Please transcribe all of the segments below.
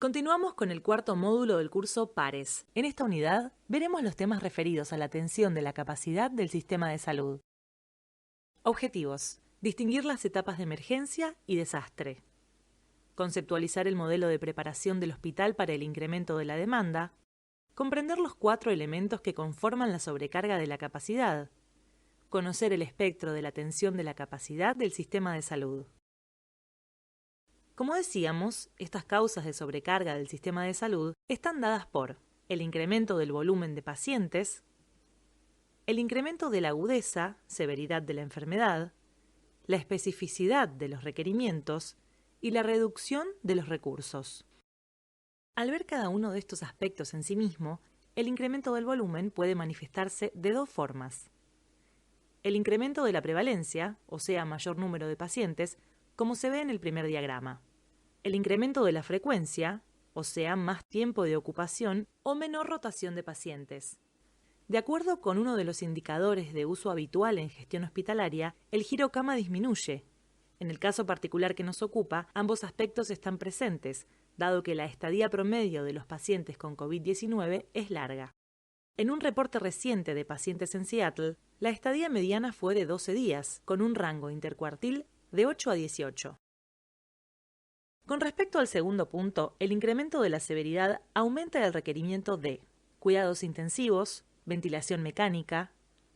Continuamos con el cuarto módulo del curso Pares. En esta unidad veremos los temas referidos a la atención de la capacidad del sistema de salud. Objetivos: distinguir las etapas de emergencia y desastre. Conceptualizar el modelo de preparación del hospital para el incremento de la demanda. Comprender los 4 elementos que conforman la sobrecarga de la capacidad. Conocer el espectro de la atención de la capacidad del sistema de salud. Como decíamos, estas causas de sobrecarga del sistema de salud están dadas por el incremento del volumen de pacientes, el incremento de la agudeza, severidad de la enfermedad, la especificidad de los requerimientos y la reducción de los recursos. Al ver cada uno de estos aspectos en sí mismo, el incremento del volumen puede manifestarse de 2 formas. El incremento de la prevalencia, o sea, mayor número de pacientes, como se ve en el primer diagrama. El incremento de la frecuencia, o sea, más tiempo de ocupación o menor rotación de pacientes. De acuerdo con uno de los indicadores de uso habitual en gestión hospitalaria, el giro cama disminuye. En el caso particular que nos ocupa, ambos aspectos están presentes, dado que la estadía promedio de los pacientes con COVID-19 es larga. En un reporte reciente de pacientes en Seattle, la estadía mediana fue de 12 días, con un rango intercuartil de 8 a 18. Con respecto al segundo punto, el incremento de la severidad aumenta el requerimiento de cuidados intensivos, ventilación mecánica,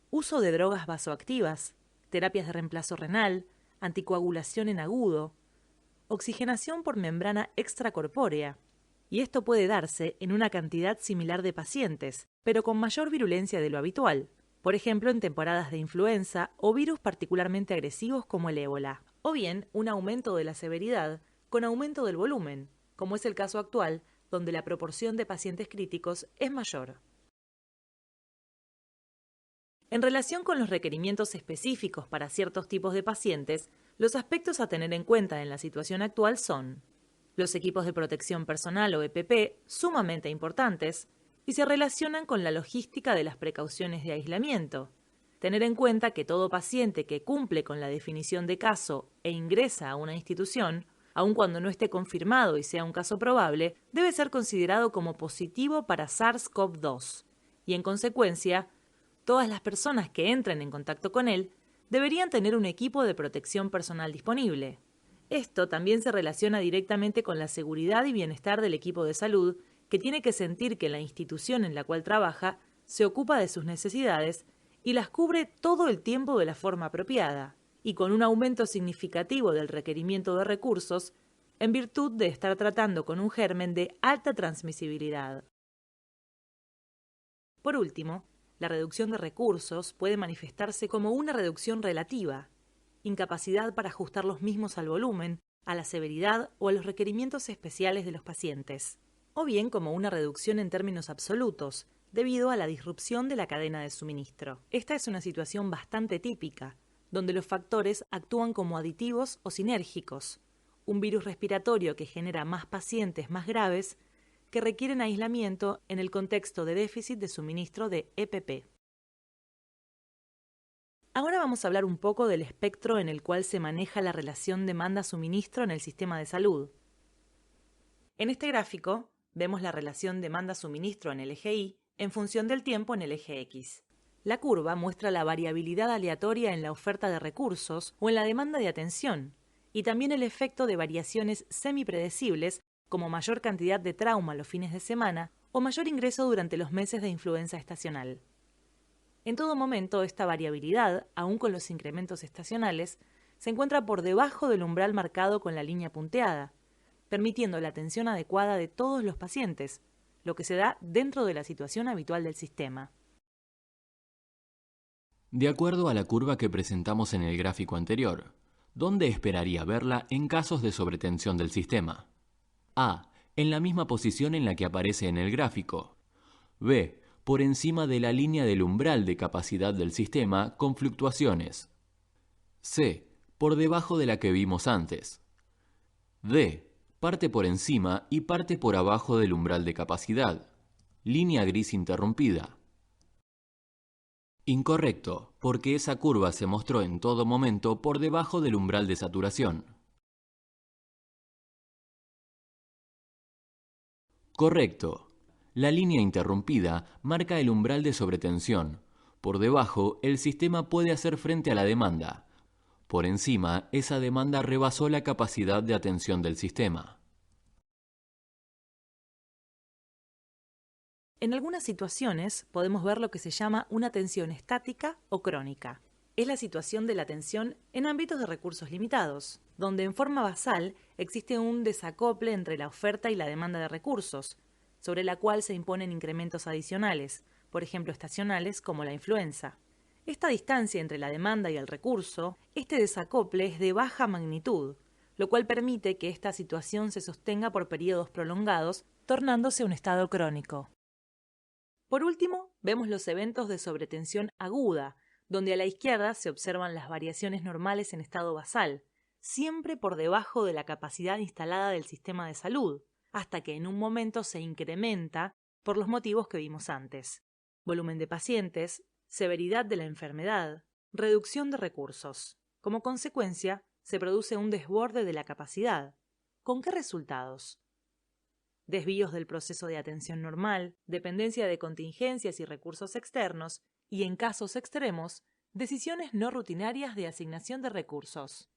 uso de drogas vasoactivas, terapias de reemplazo renal, anticoagulación en agudo, oxigenación por membrana extracorpórea, y esto puede darse en una cantidad similar de pacientes, pero con mayor virulencia de lo habitual, por ejemplo en temporadas de influenza o virus particularmente agresivos como el ébola, o bien un aumento de la severidad con aumento del volumen, como es el caso actual, donde la proporción de pacientes críticos es mayor. En relación con los requerimientos específicos para ciertos tipos de pacientes, los aspectos a tener en cuenta en la situación actual son los equipos de protección personal o EPP, sumamente importantes, y se relacionan con la logística de las precauciones de aislamiento. Tener en cuenta que todo paciente que cumple con la definición de caso e ingresa a una institución, aun cuando no esté confirmado y sea un caso probable, debe ser considerado como positivo para SARS-CoV-2, y en consecuencia, todas las personas que entren en contacto con él deberían tener un equipo de protección personal disponible. Esto también se relaciona directamente con la seguridad y bienestar del equipo de salud, que tiene que sentir que la institución en la cual trabaja se ocupa de sus necesidades y las cubre todo el tiempo de la forma apropiada, y con un aumento significativo del requerimiento de recursos, en virtud de estar tratando con un germen de alta transmisibilidad. Por último, la reducción de recursos puede manifestarse como una reducción relativa, incapacidad para ajustar los mismos al volumen, a la severidad o a los requerimientos especiales de los pacientes, o bien como una reducción en términos absolutos, debido a la disrupción de la cadena de suministro. Esta es una situación bastante típica, donde los factores actúan como aditivos o sinérgicos. Un virus respiratorio que genera más pacientes más graves que requieren aislamiento en el contexto de déficit de suministro de EPP. Ahora vamos a hablar un poco del espectro en el cual se maneja la relación demanda-suministro en el sistema de salud. En este gráfico vemos la relación demanda-suministro en el eje Y en función del tiempo en el eje X. La curva muestra la variabilidad aleatoria en la oferta de recursos o en la demanda de atención, y también el efecto de variaciones semipredecibles como mayor cantidad de trauma los fines de semana o mayor ingreso durante los meses de influenza estacional. En todo momento, esta variabilidad, aun con los incrementos estacionales, se encuentra por debajo del umbral marcado con la línea punteada, permitiendo la atención adecuada de todos los pacientes, lo que se da dentro de la situación habitual del sistema. De acuerdo a la curva que presentamos en el gráfico anterior, ¿dónde esperaría verla en casos de sobretensión del sistema? A. En la misma posición en la que aparece en el gráfico. B. Por encima de la línea del umbral de capacidad del sistema con fluctuaciones. C. Por debajo de la que vimos antes. D. Parte por encima y parte por abajo del umbral de capacidad. Línea gris interrumpida. Incorrecto, porque esa curva se mostró en todo momento por debajo del umbral de saturación. Correcto. La línea interrumpida marca el umbral de sobretensión. Por debajo, el sistema puede hacer frente a la demanda. Por encima, esa demanda rebasó la capacidad de atención del sistema. En algunas situaciones podemos ver lo que se llama una tensión estática o crónica. Es la situación de la tensión en ámbitos de recursos limitados, donde en forma basal existe un desacople entre la oferta y la demanda de recursos, sobre la cual se imponen incrementos adicionales, por ejemplo estacionales como la influenza. Esta distancia entre la demanda y el recurso, este desacople es de baja magnitud, lo cual permite que esta situación se sostenga por periodos prolongados, tornándose un estado crónico. Por último, vemos los eventos de sobretensión aguda, donde a la izquierda se observan las variaciones normales en estado basal, siempre por debajo de la capacidad instalada del sistema de salud, hasta que en un momento se incrementa por los motivos que vimos antes: volumen de pacientes, severidad de la enfermedad, reducción de recursos. Como consecuencia, se produce un desborde de la capacidad. ¿Con qué resultados? Desvíos del proceso de atención normal, dependencia de contingencias y recursos externos, y en casos extremos, decisiones no rutinarias de asignación de recursos.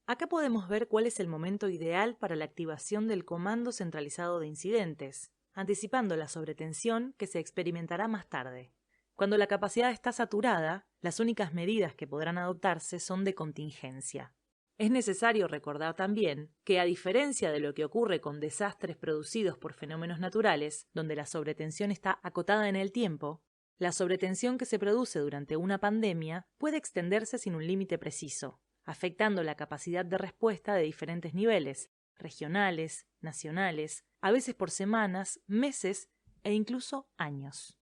Acá podemos ver cuál es el momento ideal para la activación del Comando Centralizado de Incidentes, anticipando la sobretensión que se experimentará más tarde. Cuando la capacidad está saturada, las únicas medidas que podrán adoptarse son de contingencia. Es necesario recordar también que, a diferencia de lo que ocurre con desastres producidos por fenómenos naturales, donde la sobretensión está acotada en el tiempo, la sobretensión que se produce durante una pandemia puede extenderse sin un límite preciso, afectando la capacidad de respuesta de diferentes niveles, regionales, nacionales, a veces por semanas, meses e incluso años.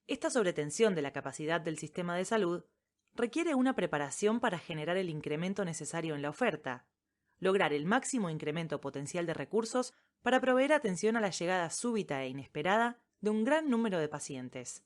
Esta sobretensión de la capacidad del sistema de salud requiere una preparación para generar el incremento necesario en la oferta, lograr el máximo incremento potencial de recursos para proveer atención a la llegada súbita e inesperada de un gran número de pacientes.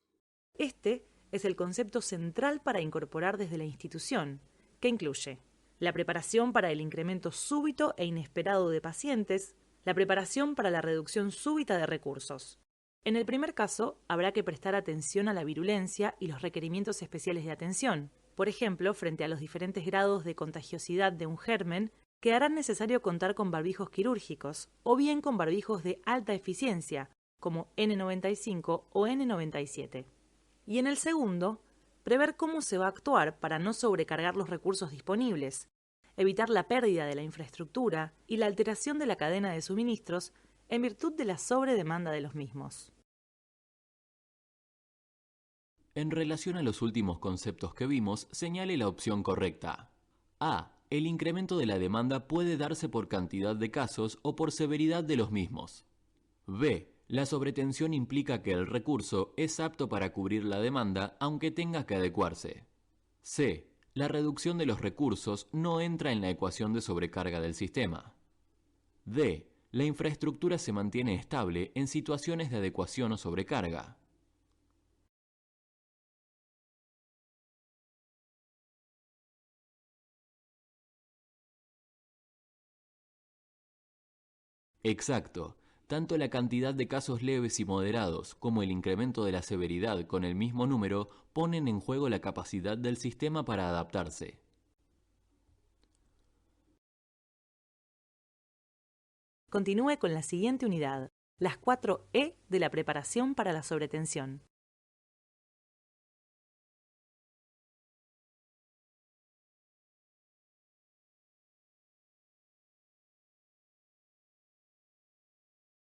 Este es el concepto central para incorporar desde la institución, que incluye la preparación para el incremento súbito e inesperado de pacientes, la preparación para la reducción súbita de recursos. En el primer caso, habrá que prestar atención a la virulencia y los requerimientos especiales de atención, por ejemplo, frente a los diferentes grados de contagiosidad de un germen, que harán necesario contar con barbijos quirúrgicos o bien con barbijos de alta eficiencia, como N95 o N97. Y en el segundo, prever cómo se va a actuar para no sobrecargar los recursos disponibles, evitar la pérdida de la infraestructura y la alteración de la cadena de suministros en virtud de la sobredemanda de los mismos. En relación a los últimos conceptos que vimos, señale la opción correcta. A. El incremento de la demanda puede darse por cantidad de casos o por severidad de los mismos. B. La sobretensión implica que el recurso es apto para cubrir la demanda aunque tenga que adecuarse. C. La reducción de los recursos no entra en la ecuación de sobrecarga del sistema. D. La infraestructura se mantiene estable en situaciones de adecuación o sobrecarga. Exacto. Tanto la cantidad de casos leves y moderados como el incremento de la severidad con el mismo número ponen en juego la capacidad del sistema para adaptarse. Continúe con la siguiente unidad, las 4 E de la preparación para la sobretensión.